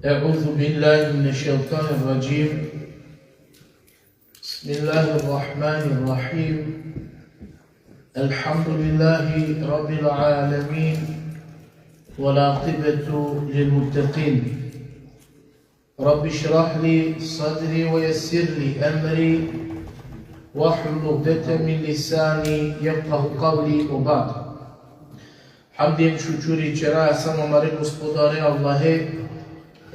أعوذ بالله من الشيطان الرجيم. بسم الله الرحمن الرحيم. الحمد لله رب العالمين والعاقبة للمتقين. رب اشرح لي صدري ويسر لي أمري واحلل عقدة من لساني يفقه قولي وبعد. Hamdijem šučuri čeraja samo mare gospodare Allahe,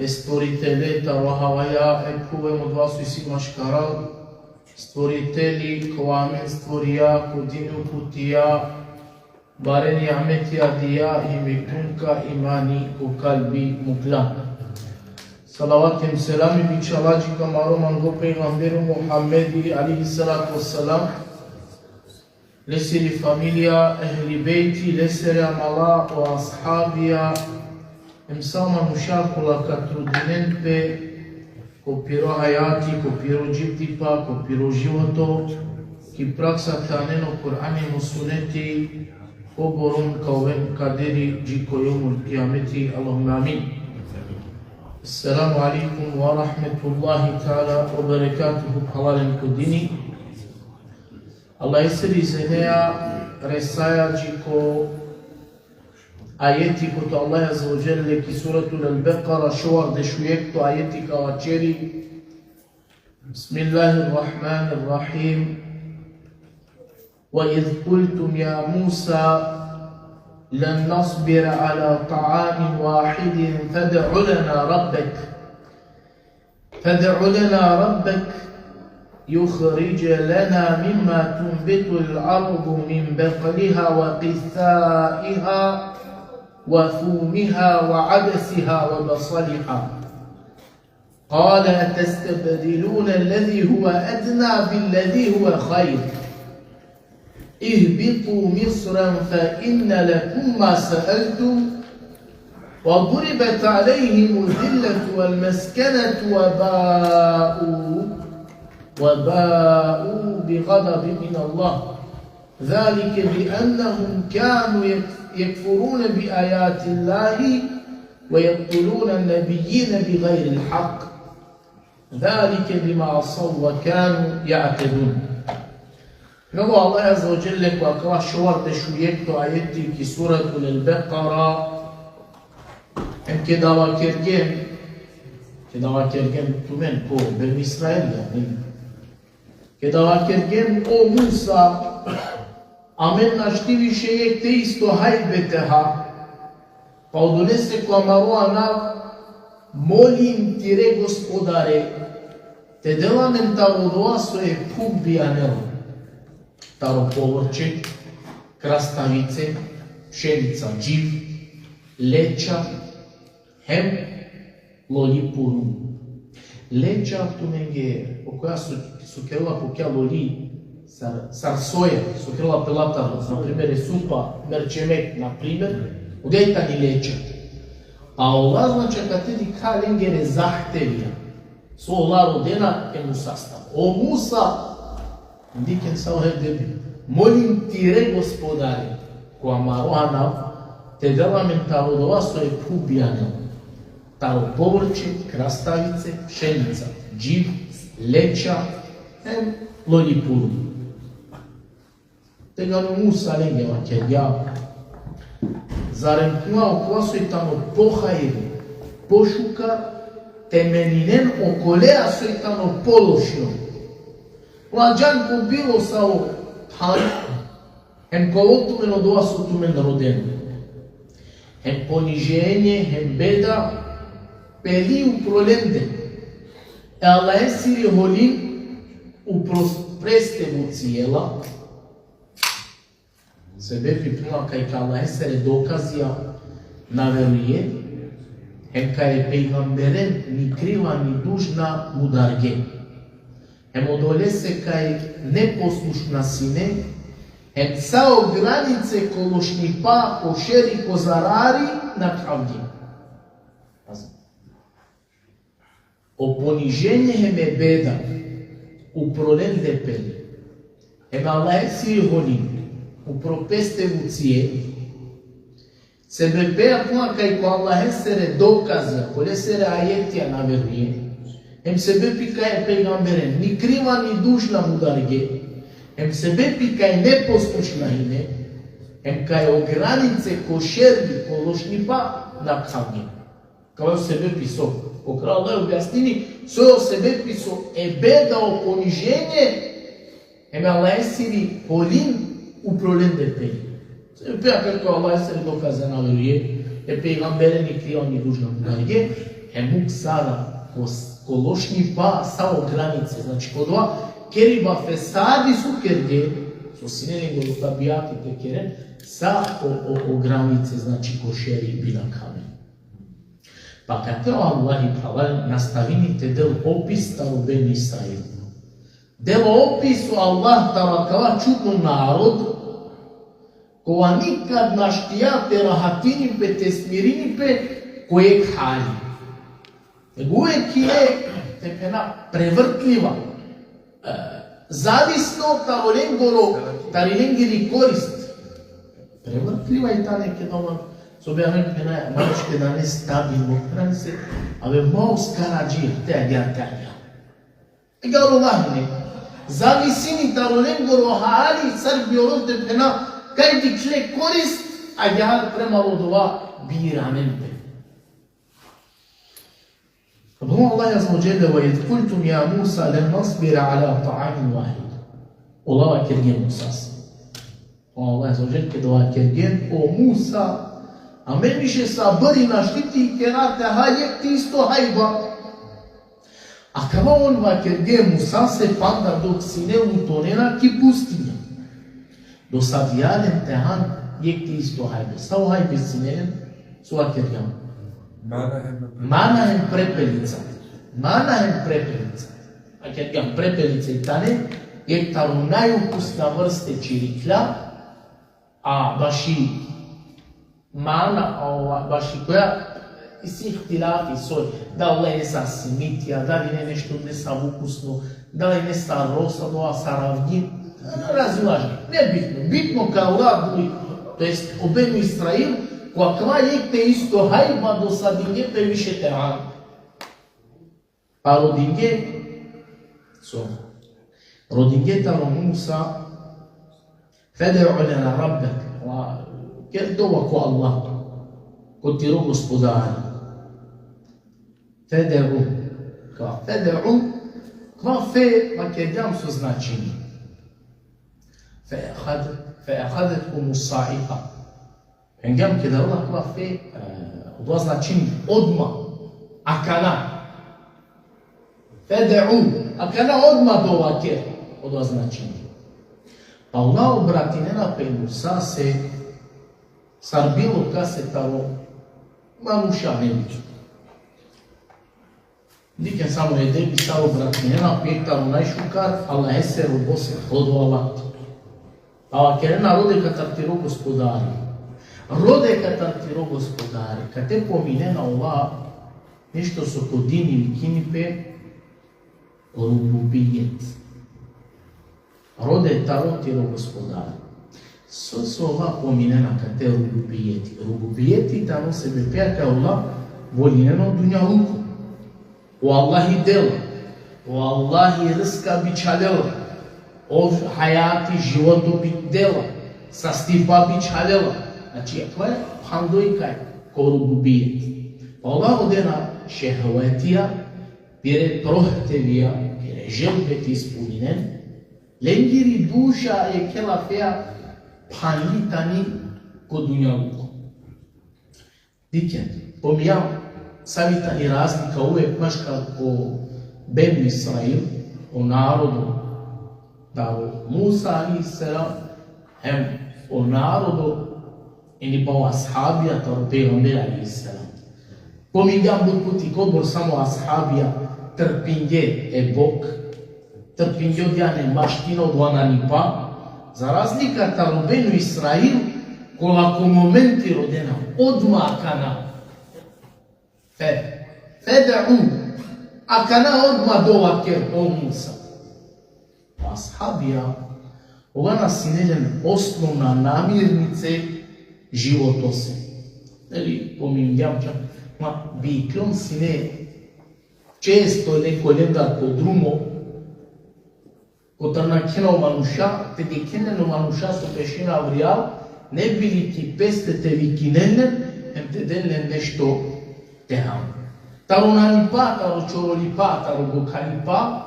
stvoritele Tarohavaya, ekuvem od vas i si maškaral, stvoriteli ko amen stvorija, ko dinu putija, bare ni'ameti adiya, imitunka imani ko kalbi mukla. Salavatim selami biçalaci kamaro mango peygamberu Muhammedi aleyhi salatu vesselam, leseri familja, ehli bejti, leseri amala o ashabija, emsama mušakula katrudinenpe, ko piro hayati, ko piro džiptipa, ko piro životo, ki praksa taneno Kur'ani musuneti, oboron kauven kaderi džiko jomul qiyameti, Allahumma amin. Assalamu alaikum wa rahmetullahi ta'ala wa barakatuhu halalen kodini. Allah eseri zeneja resaya džiko ajeti koto Allah azza wa jalla ki suratul al-Baqara šuar de šujek to ajeti kao čeri. Bismillahirrahmanirrahim. وَإِذْ قُلْتُمْ يَا مُوسَى لَنْ نَصْبِرَ عَلَى طَعَامٍ وَاحِدٍ فَادْعُ لَنَا رَبَّكَ يخرج لنا مما تنبت الأرض من بقلها وقثائها وثومها وعدسها وبصلها قال أتستبدلون الذي هو أدنى بالذي هو خير اهبطوا مصرا فإن لكم ما سألتم وضربت عليهم الذلة والمسكنة وباءوا بغضب من الله ذلك بأنهم كانوا يكفرون بآيات الله ويقتلون النبيين بغير الحق ذلك بما عصوا وكانوا يعتدون. Mnogo Allah azza wa jalla koja kao šuarte šujekto ajeti ki suratul al-Baqara ke dava kergem tumen ko ben Israel yani ke dava kergem o Musa amen našti više je te isto hajbeteha pa odonese ko amaruana molim ti re gospodare te delanem ta vodoa svoje pubijanelo taro povrće, krastavice, pšenica, dživ, leća, hem, lolipuru. Leća tu nege, o koja su krela po kja loli, sar soja, su krela pelata, na primjer, supa, merčemek, na primjer, udejta ni leća. A ova znači kad ti ka lengere zahtevija, so ola rodena je mu sastav. O Musa, Diken sa debi. Molim ti re gospodare, ko amarohanav, te delamen taro dova svoje pubijane, taro povrće, krastavice, pšenica, dživ, leća, lolipuru. Te ga no Musa lengeva kerja. Zarem kuma okva soj tamo pohajeri, pošuka, temeninen okolea soj tamo pološio. Mlađan ko bilo sa o tani, hem kolotumen od vas otumen roden. Hem poniženje, hem beda, peli u prolende. E Allah esiri holin u prestevu cijela. Sebe pripnula kaj ka Allah esere dokazija naveruje, hem kaj je pejgamberen ni kriva ni dužna mudarge. Hem odolese kaj neposlušna sine, hem sao granice kološni pa ošeri kozarari na pravdi. O poniženje hem je beda, u prolende peli. Hem Allah si holin, u propeste vucije, Sebepea puna kai ko Allah esere dokaza, kole sere ajetija naveruje. Em sebepi kai peygambere ni kriva ni dužna mu darge. Em sebepi kai neposlušna ime. Em kai o granice ko šerbi, ko lošnipa na kavnje. Kao sebepi so. Ko kralj Allah objasnini, so sebepi so ebeda o poniženje. Em Allah esiri polin u problem de peji. Sebepea kako Allah esere dokaza naveruje. Peygambere ni kriva ni dužna mu darge. Em sada ko lošnipa sa o granice. Znači kod ova keriba fesadi su kerge, su sineni go tabijati te keren, sa o granice, znači ko šeri bila kamen. Pa kad te Allah i pravaj nastavinite del opis taro Ben Israel. Del opisu Allah tarakava čudno narod, kova nikad naštijate rahatini pe te smirini pe kojeg hali. Nego uvijek je tepena prevrtljiva, zavisno tarilengiri korist. Prevrtljiva je ta neke doma, sobjavim pena mačke da ne stabilno hrani se, ave malo skarađir, teagja. Egalo lahne, zavisini tarilengoro hali, car biolog de pena, kaj ti kle korist, a ja premalo dova biramente. الله عز وجل وإذ قلتم يا موسى لن نصبر على طعام واحد. الله كرجين موسى. الله عز وجل كده كرجين أو موسى. أمين مش صبري نشتي كرات هاي تيستو هايبا. أكما on va كرجين موسى se panda dok sine utonena ki pustinja. Do savijalen tehan yek tisto haiba. Sao haiba sine su va kerjam. Mana hem prepelica. A kad gam prepelica i tane, je tamo najukusna vrste čirikla, a baš i mana, baš i koja iz ihtilafi soj, da li ne sa simitija, da li ne nešto ne sa ukusno, da li ne sa rosadova, sa ravnjim, razilažni. Ne bitno kao Allah, to jest o Benu Israilu, Каква е те исто хайба до садинге пе више теран. А родинге таро Муса феде'у лена раббек. Кер дова ко Allah, ко тиро господари. Феде'у. Ква фе, ма кедям со значени. فأخذتهم الصاعقة. Engam kada Allah kva fe dva značini odma, akana. Fede'u, akana odma do ovake od dva značini. Pa Allah obratinena pe Musa se sarbilo kasetaro manuša nebiću. Diken samo je debi sa obratinena pektaru najšukar, Allah eseru bose hodovat. A kerena rode katartiro gospodari. Rode katartiro gospodari, kad te pomine na ova nešto su kodini ili kinipe, rububijet. Rode tarotiro gospodari. Sve su ova pominena kad te rububijeti. Rububijeti tamo sebe peka ova voljeno dunja luku. O Allahi dela, o Allahi rska bićalela, o hayati životu bit dela, sa stipa bićalela. Znači, това е хандойкай, корубубият. Allah odena šehvetija, pire prohtevija, pire želbet ispuninen, lengiri duša je kelafeja panlitani kod dunjaluku. Diken, pomijam, savitani razlika uvek maška o Benu Israil, o narodu, da o Musa alaih salam, hem o narodu, ili pa o ashabija, taro Peygamber alaih salam. Pomijam budputi kodbor samo ashabija, trpinje e Bog, trpinje odjane maština od vananipa, za razlika taro Benu Israil, kolako momenti rodena, odmakana, fede'u, akana odma dovaker o Musa. Ashabija, ova nas sineljen osnovna namirnice životose. Нели, поминјам чак, ма бијклон си не често некој лендар по друмо, кота на кена мануша, те ги кенено мануша со пешина авријал, не били ти пестете ви киненен, те денен нешто техам. Таро нанипа, таро чоролипа, таро гокалипа,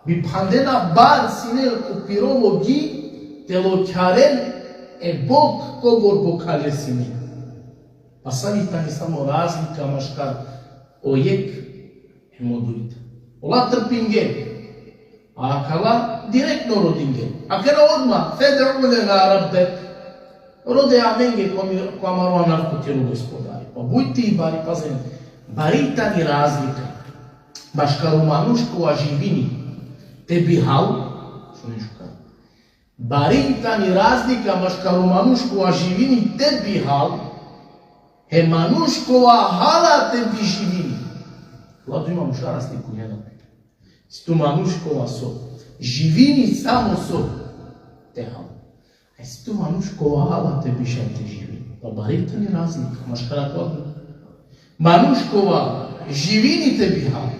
би пандена бар сине купирово ги, тело кярен е Бог когор бокале сине. А самита ни само разлика машкар ојек е модуите. Ола трпинге, а кала директно родинге. А кера одма, федералне на араббек, роде аменге коамаруа наркотиру господари. Па бујте и бари, пазен, барита ни разлика. Башкару манушко аживини, те бихал, шо нешка. Барита ни разлика, башкару манушко аживини, те бихал, е манушкова хала те би живини. Ладо има муша разлику една. Сто манушкова со. Живини само со. Те хала. А сто манушкова хала те би шете живини. Па барита ни разлика. Машкара кладно. Манушкова живини те би хала.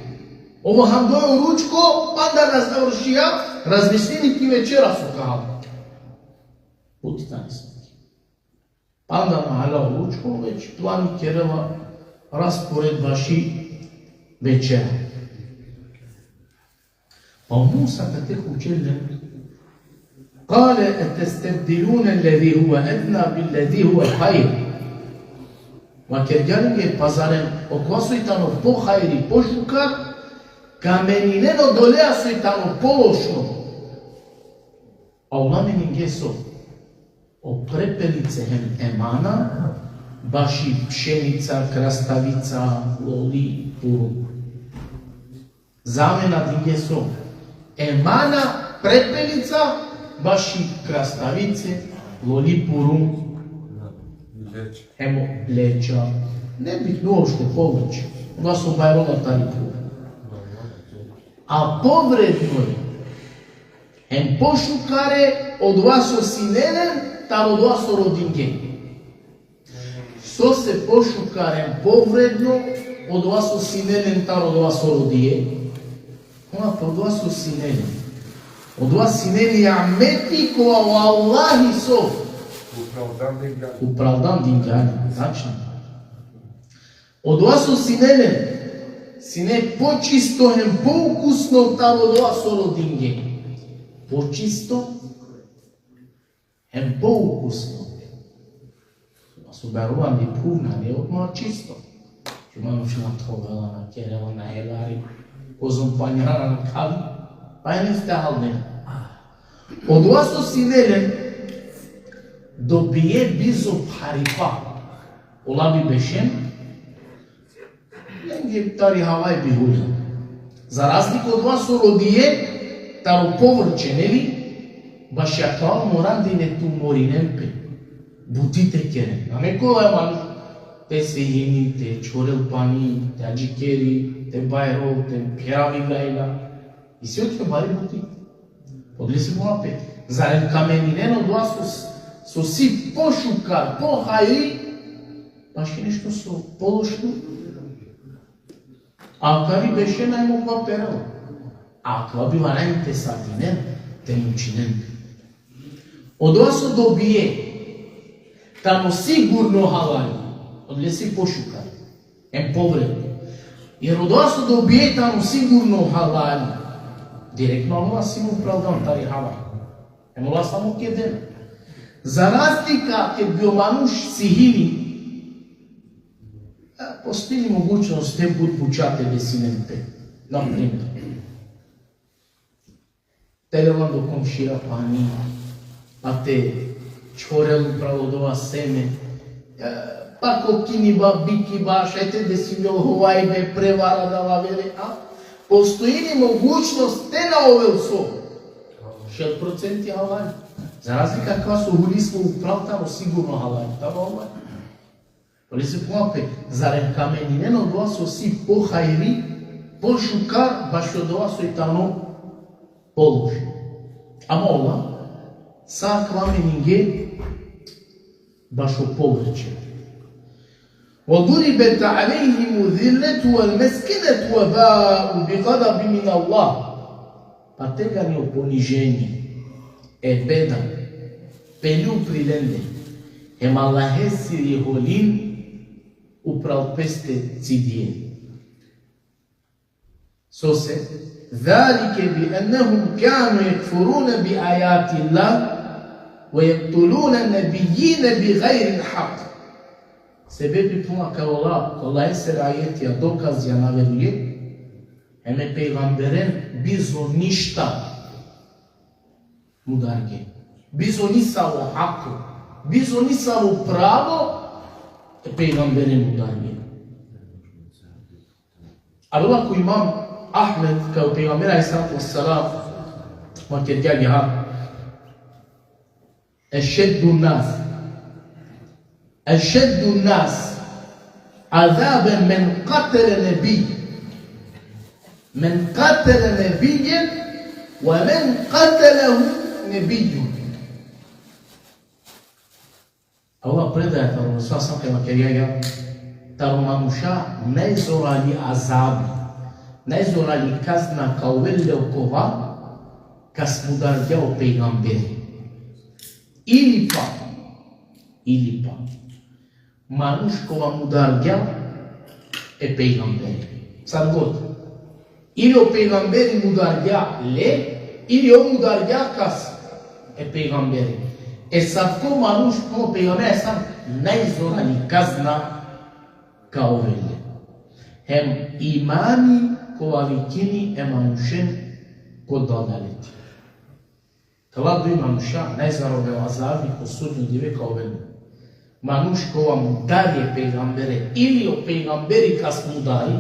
Ово хандојо ручко, панда на завршија, размислини ти вечера со кала. Путита не сме. Панда на халя ручко, веќе плани керела распоредбаши вечера. Па Муса кате учелен, قال أتستبدلون الذي هو أدنى بالذي هو خير. Макерѓаниње пазарен оквасојтано по-хајри, по-шукар, каменинено долеа сојтано по-лошо. А уламенинге со опрепелице хем емана, баши пшеница, краставица, лоли, пурун. Замена динге со емана, препелица, баши краставице, лоли, пурун, емо леча, не битно оште повеќе, она со бајрона тарику. А повредно е пошукаре од вас осиненен, таро од вас родинге. Со се пошукарен повредно, од вас осиненен, таро од вас родие. Она од вас осиненен. Од вас синени амети која Аллахи со. Управдан дингања, тачно. Од вас осиненен, сине почисто хем поукусно таро од вас родинге. Почисто хем поукусно. Соберувам ли пувна, не одма чисто. Чумано ще натровела на керела на елари, озомпањара на кали, па е не сте халден. Од вас осинелен, добие бизо парипа. Олаби бешен, ленге тари хавај бихулен. За разлика од вас родие, таро поврче, нели? Баш ја тоа морам да не туморинен пе. Бутите керен. На некоја ману, те свејени, те чорелпани, те аджикери, те бајрол, те пјави гајла. И се отке бари бути. Подли се го напе. Зарем каменинен од вас со си пошукар, похајри, баш и нешто со полошно. А кари беше најмоква перел. А това била најинтересантинен, те им чинен. Од вас добие, тамо сигурно халали, одле си пошукар, ем повредно. Jer od vas dobije tamu sigurno halal. Direktno Allah si mu pravdan tari halal. Allah samo keden. Za razlika kad bio manuš sihiri, postoji mogućnost te put pučate desinente. Na primjer. Televan do komšira pani, a te čorel upravo do vas seme, pa kokini ba, biki ba, šajte desinjel hovajbe, prevara da lavere, a? Postoji li mogućnost te na ovel so? 6% halal. Za razlika kakva su hulismo upravtano sigurno halal. Tamo ovaj. Ali se pomapе, zarem kamenineno glaso si pohajri, pošukar, baš od glaso i tamo položi. Ама ова, са кваме нинге, баш о поврече. وَضُرِبَتْ عَلَيْهِمُ الذِّلَّةُ وَالْمَسْكِنَةُ وَبَاءُوا بِغَضَبٍ مِنَ اللَّهِ. Pategani poniženje, beda, pelju prilende, Allahesi jeholin upravo peste cidije. Se, ذَلِكَ بِأَنَّهُمْ كَانُوا يَكْفُرُونَ بِآيَاتِ اللَّهِ وَيَقْتُلُونَ النَّبِيِّينَ بِغَيْرِ الْحَقِّ. Sebebi puna kao Allah eser ajetija dokazja naveduje, eme peygamberen bizo ništa mudarge, bizo nisalo haku, bizo nisalo pravo, peygamberen mudarge. Ali ako imam Ahmed kao peygambera issalatu wassalam, makar kaže ha, ešeddu nas, أشد الناس عذابا من قتل نبيا ومن قتله نبي. الله predaje Rasul sallallahu alejhi ve sellem tarmanuša najzorali azabi, najzorali kazna kao velikova kas mudarjao peygamberi. Ili pa Manuškova mudarja peygamberi. Sad god. Ili o peygamberi mudarja le, ili o mudarja kas peygamberi. Sad ko manuškova peygamberi sad najzorani kazna kao vele. Hem imani kova vikini manušen kod dodaliti. Kada do manuša najzarove azabi ko sudnju dive kao vele. Manuškova mudarje peygambere ili o peygamberi kas mudari,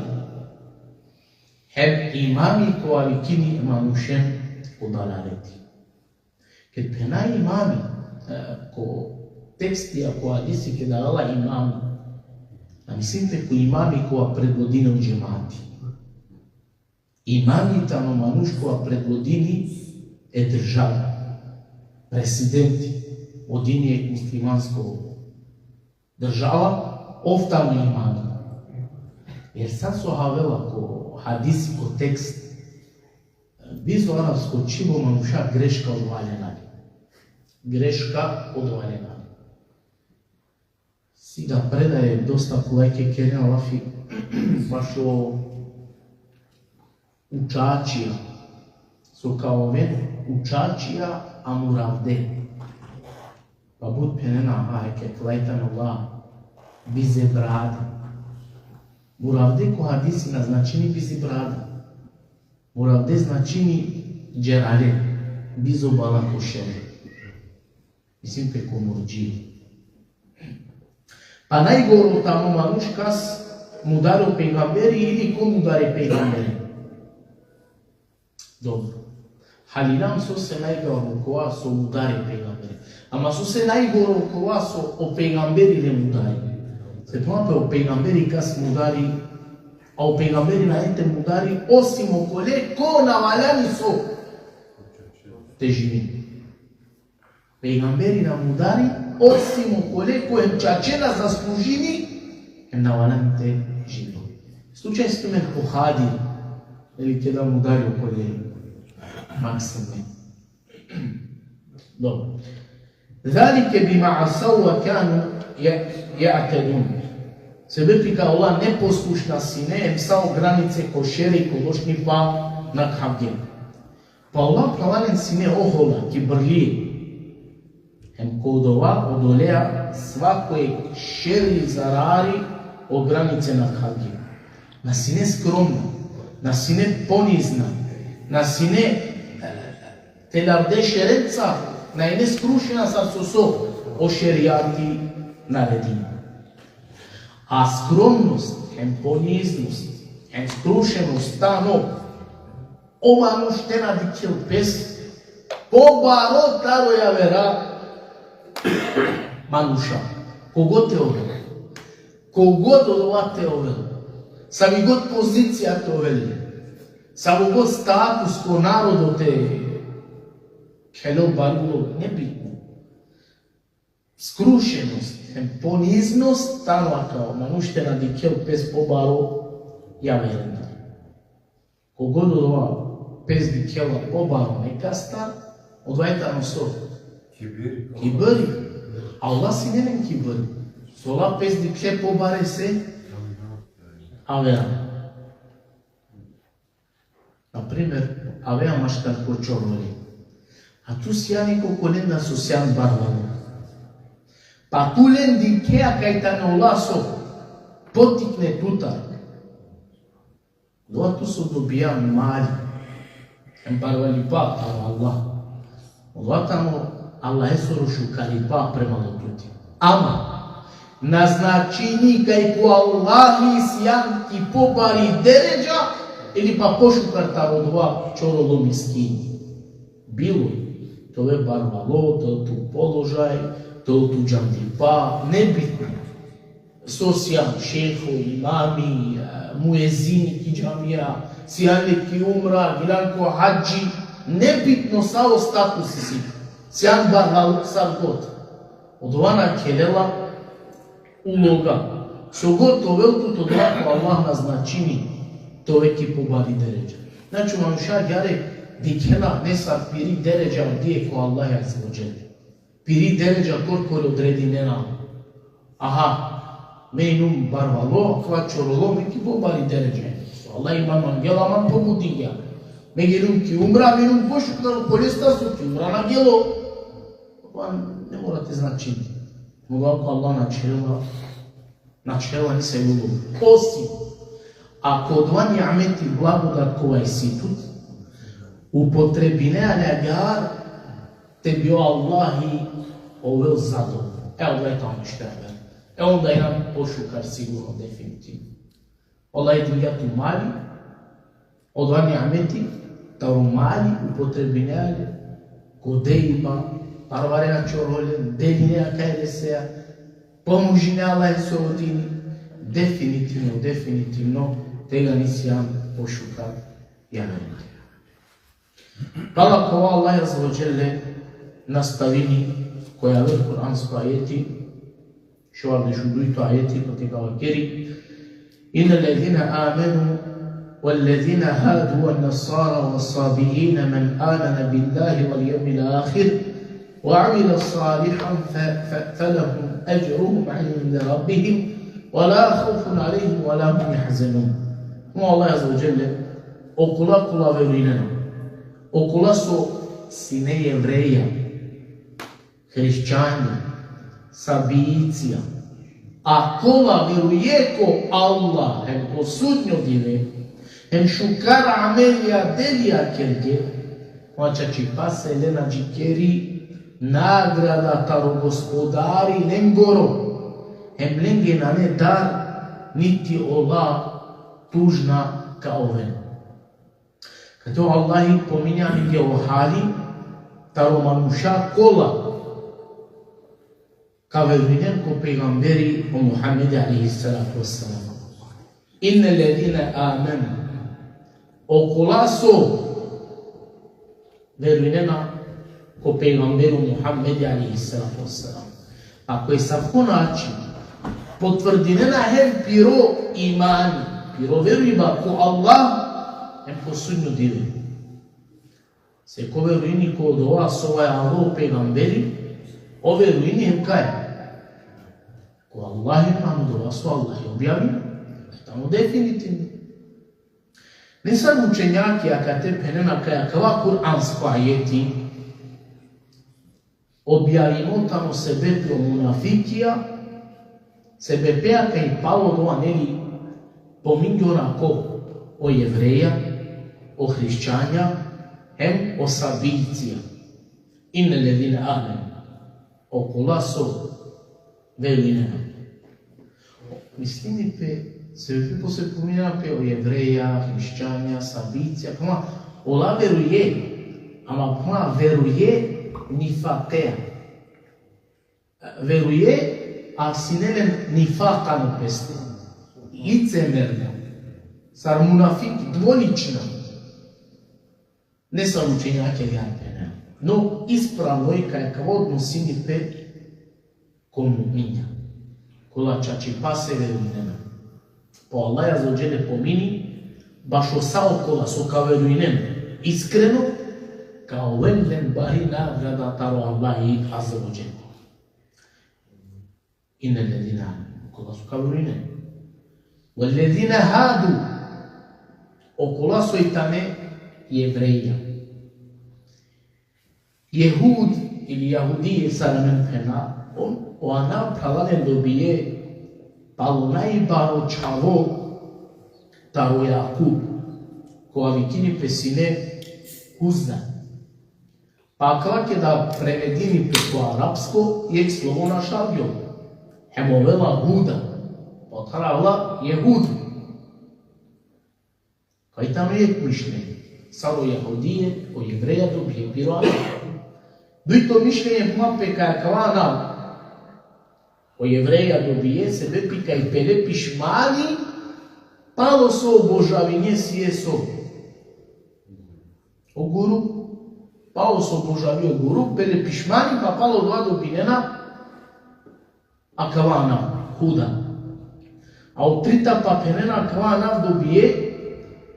hem imami kova vikini manušen udalareti. Kad pena imami, ko teksti, ako hadisi, kada Allah imami, a mislite ko imami kova predvodine u džemati. Imami tamo manuškova predvodini država, presidenti, odinije muslimanskog država, oftano imani. Jer sad su havela ko hadisi, ko tekst, bizo arabsko čivo manuša greška odvaljena. Greška odvaljena. Siga predaje dosta kulajke Kerina Lafi, baš o učačija. Su kao ven učačija amuravde. Pa bud penena hajke, klajtan Allah, bize brade. Muravde ko hadisi na značini bize brada. Muravde značini džerale, bizo bala košere. Mislim preko murđivi. Pa najgoro tamo manuškas mudaro peygamberi ili ko mudare peygamberi. Dobro. Halilam su se najgoro kova su mudare peygamberi. Ama su se najgoro kova su o peygamberi le mudari. Se pomapa o peygamberi kas mudari, a o peygamberi na ente mudari, osim okole ko navaljani su težini. Peygamberi na mudari, osim okole ko em čačena zaslužini, em navaljani težini. Slučaj s tome pohadi, ili kada mudari okole maksime. Dobro. ذلك بما عصوا وكانوا يعتدون. Себепи ка Allah непослушна сине, псал границе кошери колошни па на кхабген. Па Allah плавален сине охола, ки брли. Хем кодова одолеа свакој шери зарари о границе на кхабген. На сине скромна, на сине понизна, на сине теларде шереца, на ине скрушена са сосо о шеријати наредини. А скромност, хем понизност, хем скрушеност, тано, омануштена дикел пес, побаро таро ја вера мануша. Кого те овел? Кого додова те овел? Сами год позиција те овел? Само год статус ко народо те Hello, Barulo, nebitno. Skrušenost, poniznost stanova kao manuštena di kel pes pobaro javerenda. Kogod od ova pes di kela pobaro nekasta, odvajtano so. Kibari. Allah si nenen kibari. Sola pes di kle pobare se avea. Например, avea mașcar cociorului. Atunci ea nico colenda socian barbaro. Patulen di kea caetano laso poticne tutar. Doa tu so dobia mali. Em barbalipa Allah. Doa tamo Allah esoro šukalipa prema lotuti. Ama naznačini kaj ku Allah isjan ti pobari deređa ili pa pošukar tamo dva čorolo miskini. Bilo to je barbalo, to je tu položaj, to je tu džamdipa, nebitno. Social, šefo, imami, muezini ki džamija, sijane ki umra, gilanko hađi, nebitno sao statusi si. Sijan barbalo sad god. Od vana kelela uloga. So god to veltu to dlako Allah naznačini to veki pobari deređa. Znači vam šar jare dikela nesar piri deređa odije ko Allah azzađele. Piri deređa kor odredi nena. Aha, meinum barbalo, kvačorolo, meki pobari deređa. Allah iman angela man pobudinja. Megelum ki umra, menum pošuknalo kolesta su ki umra na gelo. Ne morate značiti. Mogu Allah načela ni se lugu. Osim, ako od van ni'ameti blagodat koja situt, upotrebine alegar, te bio Allahi ovel zadovoljno. Evo je tamo što je. Onda je nam pošukar sigurno, definitivno. Allah je tu mali, od van ni'ameti, tao mali upotrebine ale, kode ima, parvarena čoroljen, delinea kajdeseja, pomožine Allah se odini, definitivno, tega nisam pošukar javeriti. Hvala kao Allah azzađele na stavini koja je u Kur'ansku ajeti, što ovdje žuduju ajeti, ko tega vakeri, Inna alladhina amanu والذين هادوا والنصارى والصابئين من آمن بالله واليوم الآخر وعمل صالحا فلهم أجرهم عند ربهم ولا خوف عليهم ولا هم يحزنون. الله عز وجل okula verujneno. Okula su sine jevreja, hrišćanja, sabijicija. A kola veruje ko Allah, hem ko sudnjo dive, hem šukara amelija delija kerge, mača či pase lena džikeri, nagrada taro gospodari nengoro, hem lenge na ne dar, niti ova tužna kao ven. Като Allah pominja nige o hali, taro manuša kola, ka verujnen ko pegamberi o Muhammed alaihi salatu wassalam. Inna alladhina amanu, o kola so verujnena ko pegamberu Muhammed alaihi salatu wassalam. Ako je sako način potvrdinena hem piro imani, piro verujiba ko Allah, hem posudnju dive. Se ko verujni ko od ova sova je Allah pegamberi, ove ruini hem kaj? Ko Allah imamo do vas, Allah je objavio, tamo definitivno. Ne sad učenjaki, aka te penena kaj, akava Kur'ansko ajeti, objavimo tamo sebe pro munafikija, sebe peja kaj palo do aneli pominjona ko o jevreja, o hrišćanja, hem o sabicija. Inne ledine amen. Okula so velinena. Mislini pe, se posle pominjena pe o jevreja, hrišćanja, sabicija, kama ola veruje, ama kama veruje nifatea. Veruje, a sinelen nifakano peste. Licemerno. Sar munafik dvolično. Ne sam učenjake vjerne. No ispravno je kaj odnosini pe ko mu'minja. кола чачи пасе веруинена. По Аллах Азza wa Jalla помини, баш осао кола сока веруинен, искрено, као венлен бари награда таро Аллах Азza wa Jalla. Инна ледина кола сока веруинен. Валедина хаду, окола соитане евреја. Јехуд или јахудије сарамен пена, o ana pralane dobije palo najbaro čavo taro Jakub, koja vikini pesine uzna. Pa kako da prevedini preko arapsko, je slovo našavio. Hemovela Huda, potrala Jehud. Kaj tam je mišljenje? Salo Jahudije, o Jevreja dobije piroana. Duito mišljenje mape kaja kavana, o Jevreja dobije sebe pika i pele pišmani, palo so obožavinje sjeso. O guru, palo so obožavio guru, pele pišmani, pa palo dva dobinena, a kavana, huda. A u trita pa penena kavana dobije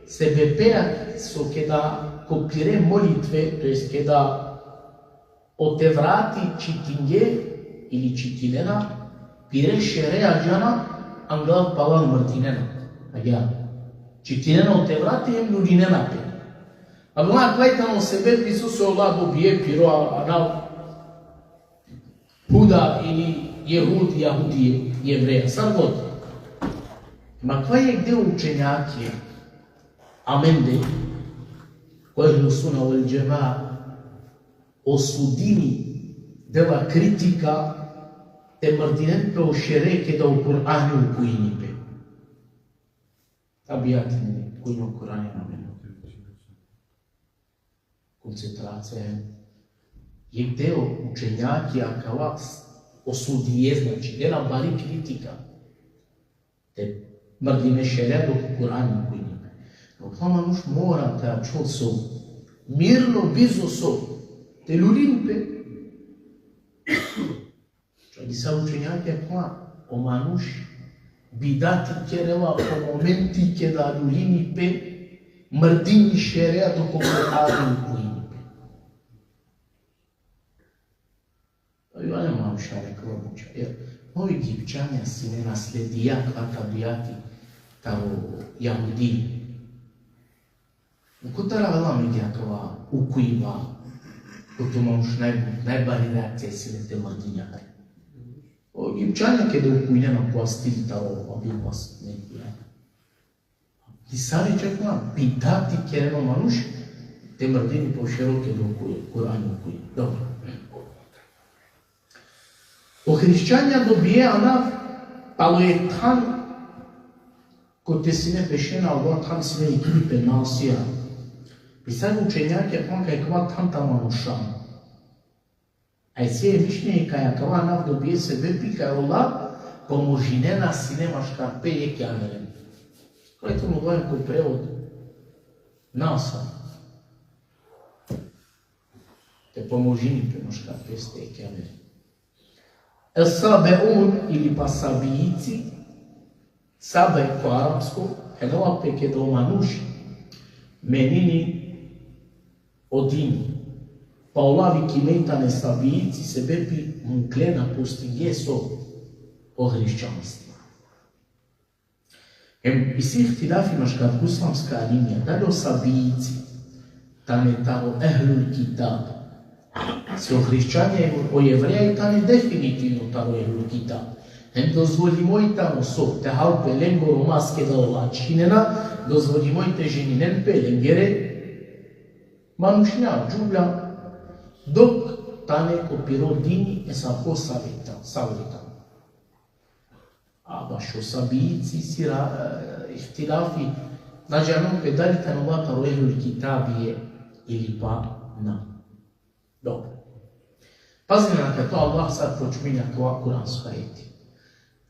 sebe peja so keda kopire molitve, to jest keda te vrati čitinje ili čitinena, pire šereja džana, angla palan martinena. Čitinena te vrati em nurinena pe. Allah klajtano sebe pisu se Allah dobije piro anal Huda ili Jehud, Jahudije, Jevreja. Sad god. Ma kva je gde učenjaki amende koje Hlusuna wal Džema osudini deva kritika te mardinen pe o šereke da u Kur'anu u kujini pe. Abijati ne, kujino u Kur'anu amene. Koncentracija je gde učenjaki akava osudije, znači gde nam bari kritika te mardine šere dok u Kur'anu u kujini pe. No tamo nuš moram te čut so mirno bizo so te lulimpe. Cioè di sa učenjaki akava o manuš bidati kereva po momenti che da lulini pe mardini šerea dok u Kur'anu u kujini. Ja ne mam šta rekao buča, jer ovi Egipćanja si ne nasledija kvata bijati taro Jahudije. Kutara vela mi djakava ukuiva, kutu mamuš najbari reakcije si ne te mladinjaka. O Egipćanja kede ukujnjena po stili taro obilvas nekura. Ti sari čekla pitati kereno manuš, te mladini po široke do Kur'anu ukuje. Dobro. O hrišćanja dobije ana palo je tan ko te sine pešena ova tan sine ekipe nasija. Pisali učenjake pan kaj kva tan tamo nušan. Aj se je mišljenje kaj kva nav dobije sebe pika ola pomožinena sine maškarpe je kjameren. Kaj to mu dojem ko prevod nasa. Te pomožini pe maškarpe ste kjameren. Sabeun ili pa sabijici, sabe po arapsko, henova peke do manuši, menini odini. Pa olavi kimetane sabijici se bepi mklena pustinje so o hrišćanstva. I svi ihtilafi maškar islamska linija, da li o sabijici, tane tamo ehlul kitab, se o hrišćanje o jevreja i tane definitivno taro je lukita. Hem dozvoljimojte so te halpe lengoro maske da olačinena, dozvoljimojte ženinen pe lengere manušnja, džublja, dok tane ko pirodini e sa ko savjeta. A baš o sabijici si ihtilafi nađanom pe da li tanova taro je lukitabije ili pa na. Dobro. Pazite na kad to Allah sad počminja kao kuranska ajeti.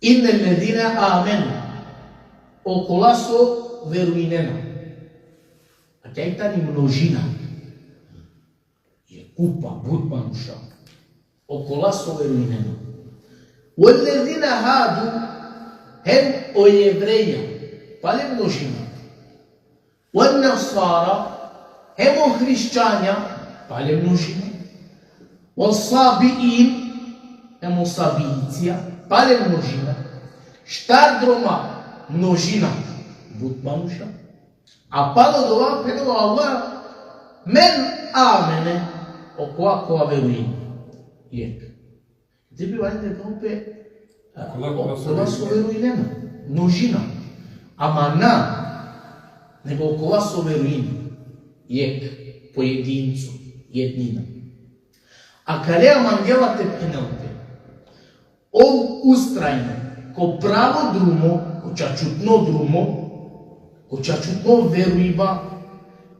Inne ledine amenu. Okola so veruinena. A kaj ta ni množina? Je kupa, budmanuša. Okola so veruinena. وَالَّذِينَ هَادُوا hem o jevreja, pale množina. وَالنَّصَارَ hem o hrišćanja, pale množina. وَالصَّابِئِينَ hem o sabijicija, pale množina. Štardroma množina, bud manuša. A palo dova pedo Allah, men amene, o koa veruje. Jek. Gdje bi vajte opet kola su veruilena, množina. Ama na, nego kola su veruilena. Jek, pojedincu, jednina. A kare amangela te penelte, on ustrajno, ko pravo drumo, ko čačutno drumo, ko čačutno veruiba,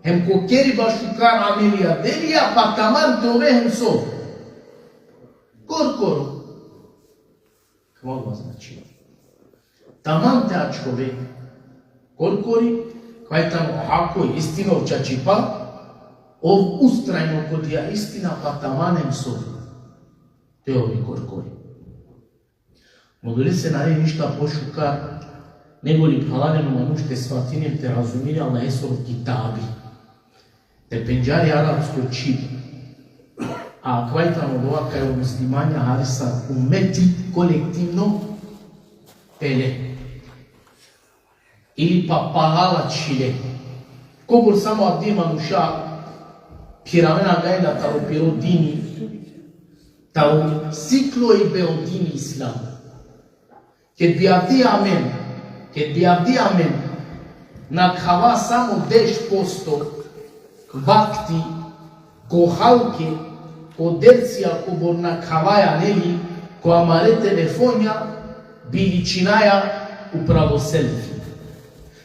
hem ko keriba šukar amelija delija, pa taman te ove hem so. Kor. Какво значи? Таман те човек, кори, кај таму ако истина очачипа, ов устрајно кодија истина па таманем со те ови кори. Но дали се нари ништа пошукар, него ли паланено мануште сватинем те разумири Аллах Есоров китаби, те пенджари арабско чип, a kvaitamo dova kaj u muslimanja harisa umeti kolektivno tele ili pa pahala čile. Kogor samo abdi manusha piramena gajna taro piro dini, taro siklo i beo dini islam. Kad bi abdi amen, na kava samo 10% vakti, ko halke, ko dercija, ko borna kavaja, neli, ko amare telefonja, biličinaja upravo selfie.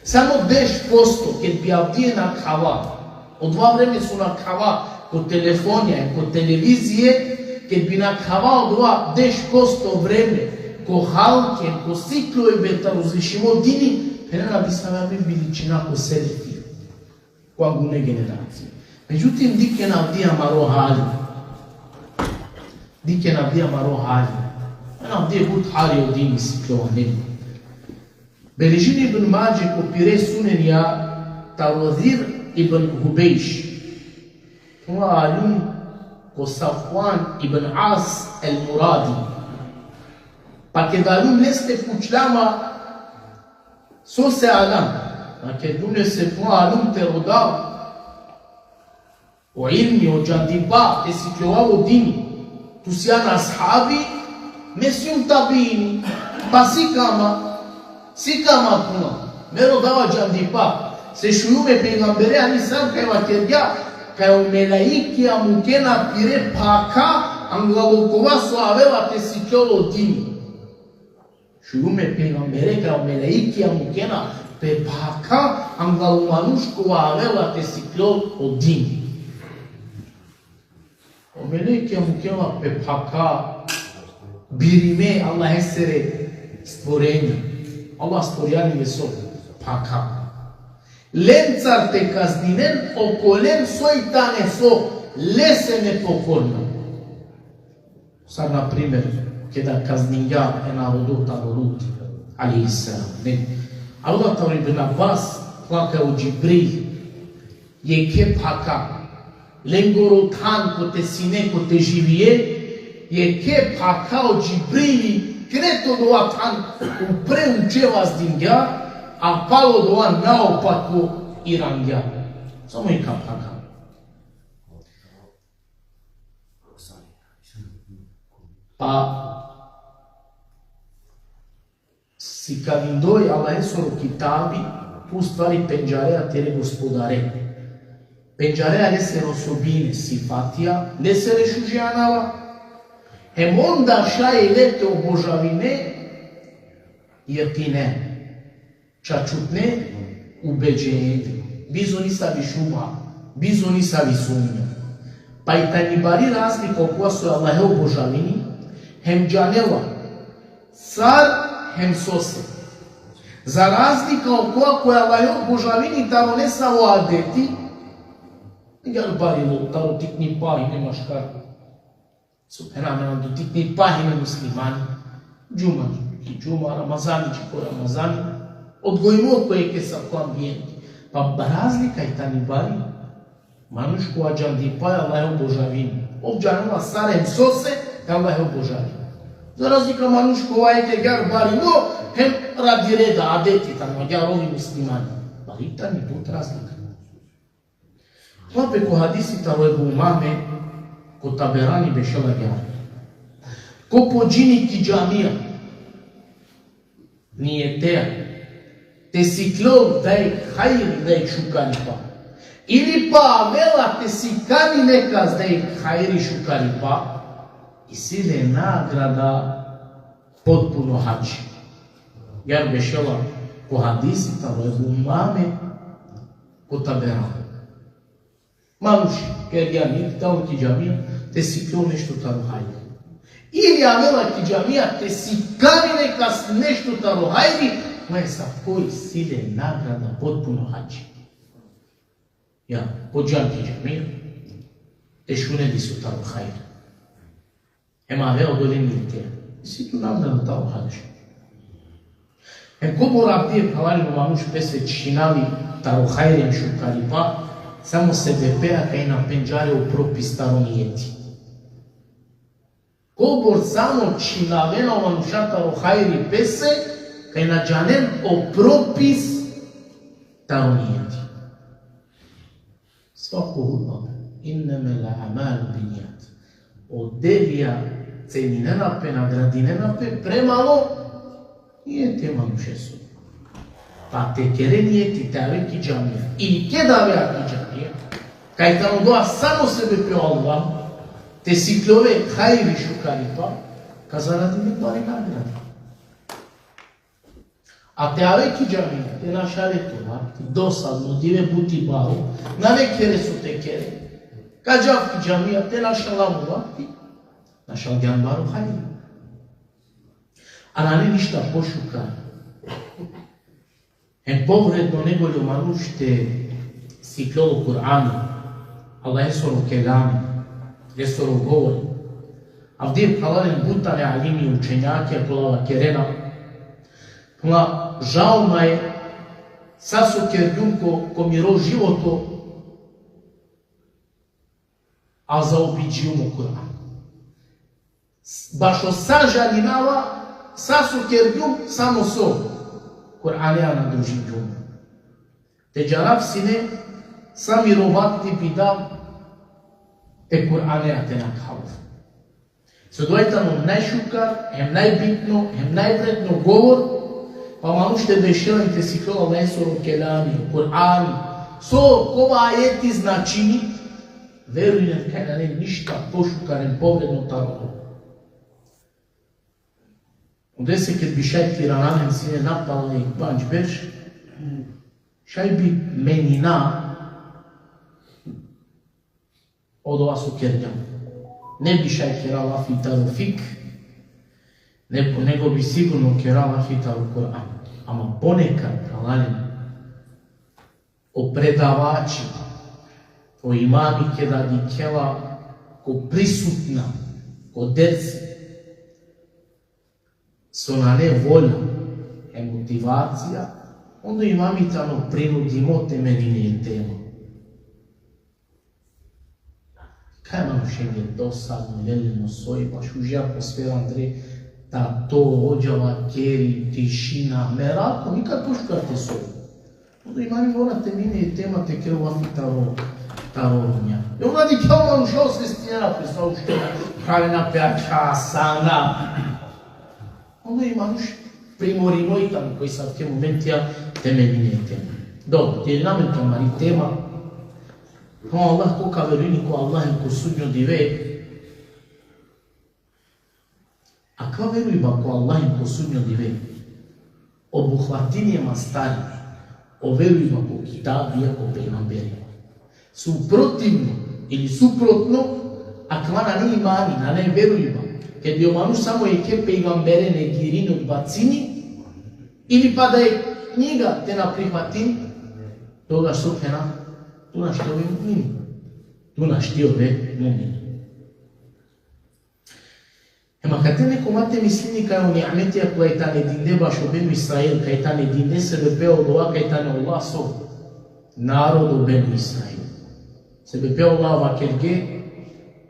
Samo 10% kad bi avdije na kava, od dva vreme su na kava, ko telefonja, ko televizije, kad bi na kava od dva 10% vreme, ko halke, ko siklo i beta uzvišimo dini, penena bi sam ja biličina ko selfie, ko agune generacije. Međutim, dike na avdija maro hali, dike na avdija maro hali, na avdije bud hali od dini siklo nemi. Beležini ibn Mađe ko pire sunenja Tarodir ibn Hubejš, kuma alun ko Safwan ibn As el-Muradi, pa kad alun neste kućlama so se alam, pa kad dune se kuma alun te rodav o ilmi, o džandiba, te siklovavo dini, tu si ana ashabi, mesjum tabini, pa sikama kuna, mero dava džandiba, se šujume pejgambere, ani sam kaj vakedja, kaj o melaiki amukena pire paka, anglalokova soaveva te siklovo dini. Šujume pejgambere, kaj o melaiki amukena pe paka, anglalomanuškova aveva te siklovo dini. O meleke amukena pe paka, birime Allah esere stvorenja. Allah stvorjani meso paka. Len car te kazninen, okolen sojtane so, lese nepokorno. Sad, na primjer, kada kazninja je narodota Lut, alaihi salam. Allah tavri ibn Abbas, plaka u Džibril, je ke paka. Lengoro tan ko te sine, ko te živije, je ke paka u Džibrili, kreto doa tan upre učeva zdingja, a palo doa naopako irangja. Samo i kapaka. Pa si kavindoj Allah Esoro kitabi, tu stvari penđarea tere gospodare. Penđarea lesere osobine sifatija, lesere šužijanava, hem onda šaje lete obožavine, jepine, čačutne, ubeđenje, bizo nisavi šuma, bizo nisavi sumnja. Pa i tanibari razlika koja su Allahe obožavini, hem džaneva, car, hem sose. Za razlika koja Allahe obožavini, taro ne samo adeti, Gel barilo, taro tikni pahine maškar. Subhanallah, do tikni pahine muslimani. Джума, Рамазаничи по Рамазани, одгојмо кој ке са по амбиенти. Па разлика и тани бари, мануш која джанди па Аллах обожавини. Обджанува сарем сосе, Аллах обожави. За разлика мануш која ке гар бари, но хем ради реда, адети тани, гар ови муслимани. Бари тани тут разлика. Това пеко хадиси таро ебу умаме, ко таберани бешела гар. Ко поджини ки джамија, нијетеа, те си клов да е хајри да е шукари па. Или па вела те си кани неказ да е хајри шукари па, и силе награда потпуно хаджи. Јар бешела ко хадиси таро ебу умаме, ко таберани. Мануши, ker ја нити тамо ки джамија, те си клов нешто таро хајри. Или авела ки джамија, те си кани некас нешто таро хајри, ме са кој силе награда потпуно хаджи. Ја, поджан ки джамија, те шунеди су таро хајри. Ема авела големи те, си ту награда таро хаджи. Ко борабдие калали но мануш песе чинали таро хајри шукари па, само се бепеа кај на пенџаре у пропис таро нијети. Кобор само чинавена манушата ро хајри песе, кај на джанен о пропис таро нијети. Свако худба, иннеме ла амалу бинијат. Од девија ценинена пе, наградинена пе, премало, нијете мануше су. Па те кере нијети таве ки джамија, или ке давеа ки джамија, кај тамо доа само себе пе Аллах, те си клове хајри шукари па, казаради не пари награди. А те аве ки джамија, те нашале това, досадно, диве бути бару, наве кере со те кере, каджав ки джамија, те нашала мува, нашал гјан бару хајри. А на не ништа пошукари. Ен повредно неголо мануш те си клову Кур'ани, Аллах есоро келами, есоро говори. Авдиев калален бутане алими учењаки, аколава керена, кога жал ма е, сасо кердјунко ко миро живото, а заобиджиу му Кур'ан. Башо сажалинава, сасо кердјун само со Kur'an'a na družim džumu. Te džarab sine, sami rovati bidam, te Kur'an'a te nakhalv. Se doјтано најшукар, hem најбитно, hem највредно говор, па мануш те бешела и те си клова лесоро келами, Kur'ани, со кова ајети значини, верујен кај на не ништа пошукарен повредно таро. Одесе кет би шај тирананен сине напала и банч беш, шај би менина од ова со кердјам. Не би шај керала фитаро фик, него би сигурно керала фитаро Коран. Ама понекад, алален, о предавачи, о имами ке да ги кела ко присутна, ко дерце, со на не волја е мотивација, ондо имамите ано принудимо теменини е тема. Кај манушење досадно, лелено сој, баш ужја атмосфера, Андре, та то, оđава, кери, тишина, мерако, никад пушкате сој. Ондо имами мора темини е тема, те крила фитаро, таровња. И онда ди кјал манушео се стиена, пресна уште, правена пеача, сана, оно и мануш приморимо и таму кои са в ке моментија теменини тема. Добро, ти намен томари тема, но Аллах кока верујни ко Аллах и ко судњо диве, а ка верујба ко Аллах и ко судњо диве, обухватинијема стари, о верујба ко китабија, ко пейгамбери. Супротивно или супротно, а квана не имани, на не верујба, ке био мануш само е ке пейгамбере не гирини од бацини, или па да е книга те на прихватини, тогаш сопена, туна што ве мумини, туна што ве мумини. Ема кате некомате мислини кај о ниаметија која тане динде башо бену Исраил, кај тане динде се бепео дова кај тане Аллах со народу бену Исраил. Се бепео Аллах вакерге,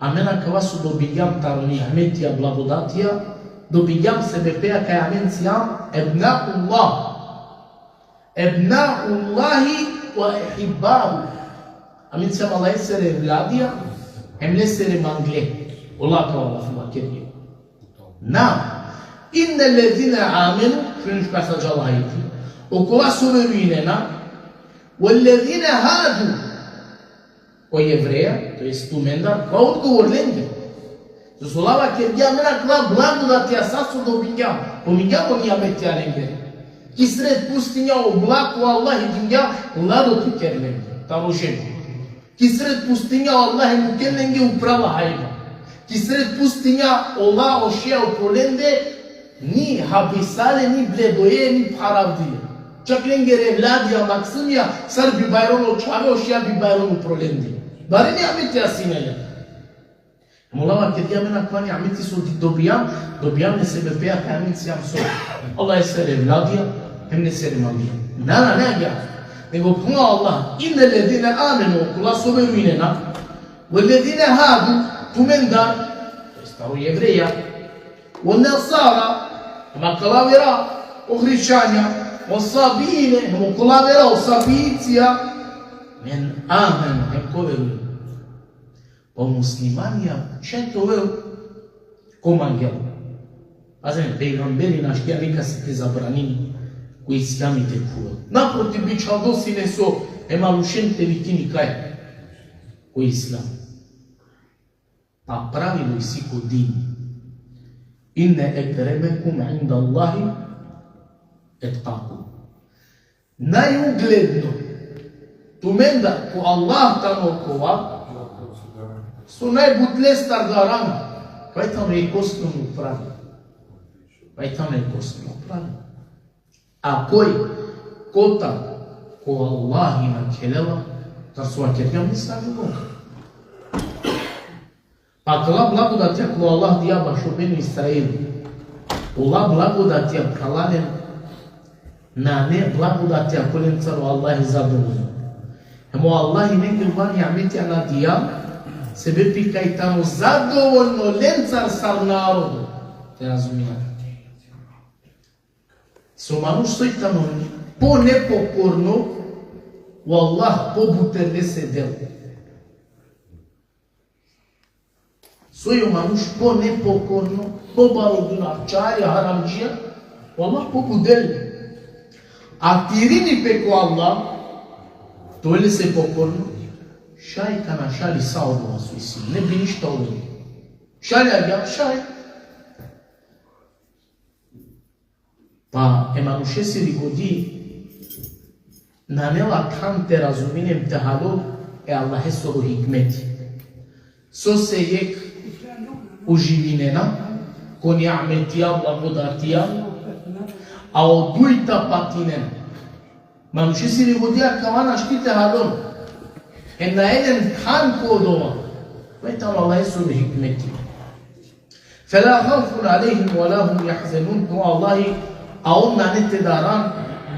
амена кава су добиѓам таро ниаметија благодатија, добиѓам се бепеа кај амен сијам ебнауллах. Ебнауллахи ва ехиббаху. Amin se Allah esere evladija, hem nesere mangle. Allah kao Allah vакерге. Na, inne ledine amenu, şunu mesaj Allah'ydı. Okula soruvinena, وَالَّذِينَ هَادُوا o jevreja, to jest tumendar, kao odgovor lenge. Zosolava vакерге amena kla blagodatija sasu dobinja, pominja niametja lenge. I sred pustinja oblaku Allah i dinja, lado tiker lenge. Tamo ženu. Ki sred pustinja Allah mu kellenge uprava hayva. Ki sred pustinja Allah ošija uprolende ni habisale, ni bledoje, ni paravdije. Čak lenge revladija maksimija, sar bi bayron očave ošija bi bayron uprolende. Bari ni ameti asinele. Mola vакерге amena kvani ameti su di dobijam ne sebe peja kaj ameti sijam so. Allah je se revladija, hem ne se remagija. Nana ne agja. Nego kuma Allah, inne ledine amenu, kula soberuinena, وَالَّذِينَ هَادُوا tumendar, to je staro jevreja, وَالنَّصَارَ, ima kalavera, o hrišćanja, وَالصَّابِينَ, ima kalavera, o sabicija, men amenu, hem ko veruju. Pa muslimanija, četo veru, ko mangelo. A znam, pejgamberi naš neka se te zabranini, koji islamite kuva. Naprotiv, bi čaldosine so, emalušente vitini kaj, koji islam. Pa pravilo i si kod dini. Inne ekremekum inda Allahi etqakum. Najugledno, tumenda ko Allah tamo kova, su najbutle stargarama. Kaj tamo je kostnom upravi. Kaj tamo je kostnom upravi. A koji kota ko Allah ima kelela, tar su vакерге misla Boga. Pa kala blagodatja ko Allah dija bašo benu Israilu, Allah blagodatja kalalen na ne blagodatja kolen caru Allah zadovoljno. Emo Allah neke vani ametja na dija, sebe pikaj tamo zadovoljno lencar sal narodu. Te razumijate? So manuš soj tamo po nepokorno u Allah pobuterne se delo. Soj manuš po nepokorno, po barodunarčarja, haramđija, u Allah pobudeli. A tirini peko Allah, to li se pokorno, šaj kana šali saodova su isi, ne bi ništa odeli. Šalja ga, šaj. Pa emanuše se rigodi nanela kante razuminem tehalog Allahe sodo hikmeti. So se jek uživinena, ko ni'ametija, blagodatija, a odujta patinena. Manuše se rigodija kavana štite halon. Na jedan kan kodova. Vajtam Allahe sodo hikmeti. فَلَا خَوْفٌ عَلَيْهِمْ وَلَا هُمْ يَحْزَنُونَ. To Allahi, a on na ne te daran,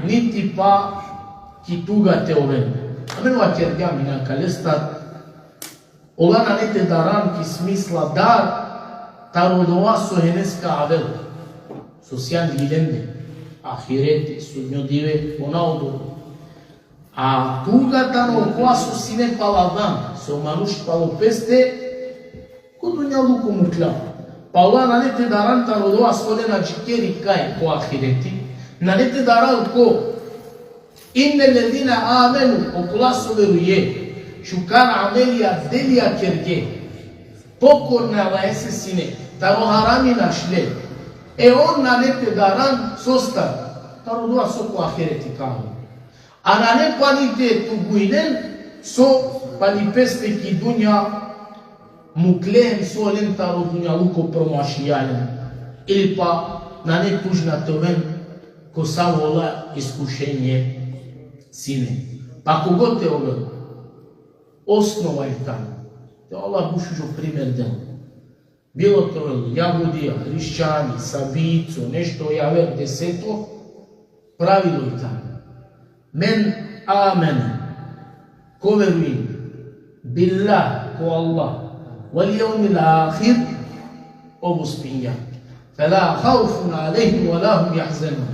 niti pa ki tuga te oven. Amen vакерге amina kalestar, ola na ne te daran ki smisla dar, tarodova so heneska avel. So sjan gilende, ahirete, sudnjodive, ona odo. A tuga tano koja so sine paladan, so manuš palopeste, ko dunja luku mukla. Pa Allah na ne te daran tarodova svode na čikeri kaj ko ahireti, na ne te daran ko inne ledina amenu okula su veruje, šukar amelija delija kerge, pokorne Allah se sine, taro harami našle, on na ne te daran sostar, tarodova so ko ahireti kao. A na ne panite tuguinen, so panipeste ki dunja muklehem solen taro dunja luko promašijaljen. Ili pa na ne tužna toven ko sa vola iskušenje sine. Pa kogo te ovo? Osnova je tamo. Te Allah bušužu primjer delo. Било то јагудија, хришćани, сабицо, нешто јавер десето, правило и тамо. Мен амене, ко веруи, билlah, ко Allah, wal јаумил ахир, ово спинја. Фела хауфун алейхим ва ла хум јахзанун.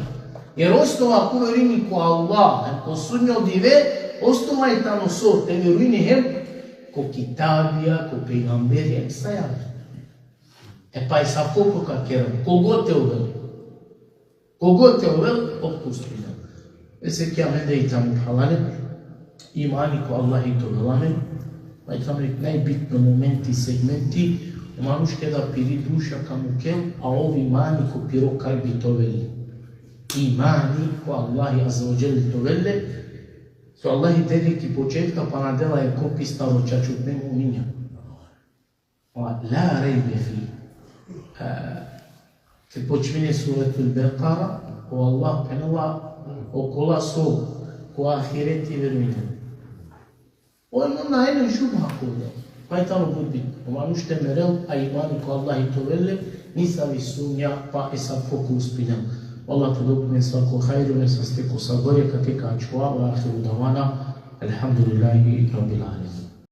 Jer osnova ko verujni ko Allah, ko судњо диве, osnova je tamo so, te verujni hem, ko kitabija, ko pejgamberija, šta ja verujni? Pa je sa koliko kakera, kogod te uvel, otpusti ga. Vese ki amen da i tamo halanem, imani ko Allah i to velamen, pa je tamo najbitno momenti, segmenti, manuške da piri duša kamukel, a ovi imani ko piro kalbi to veli. Imani ko Allah azza wa jalla to vele, so Allah i dediki početka pa nadela je ko pistalo čačut nemu minja. La rejbe fi. Kad počmine suratul Beqara, o Allah penala okola so, ko ahireti vermine. O je mun na enen šubha koda. Pa je tamo bud bit. O manušte merel, a imani ko Allah i to vele, nisa vi sumnja, pa je sad foku uspinjal. Allah te dopune svako hajru, ne sam steko sa gore, kakve kačua, u ahiru davana, alhamdulillahi rabbil alamin.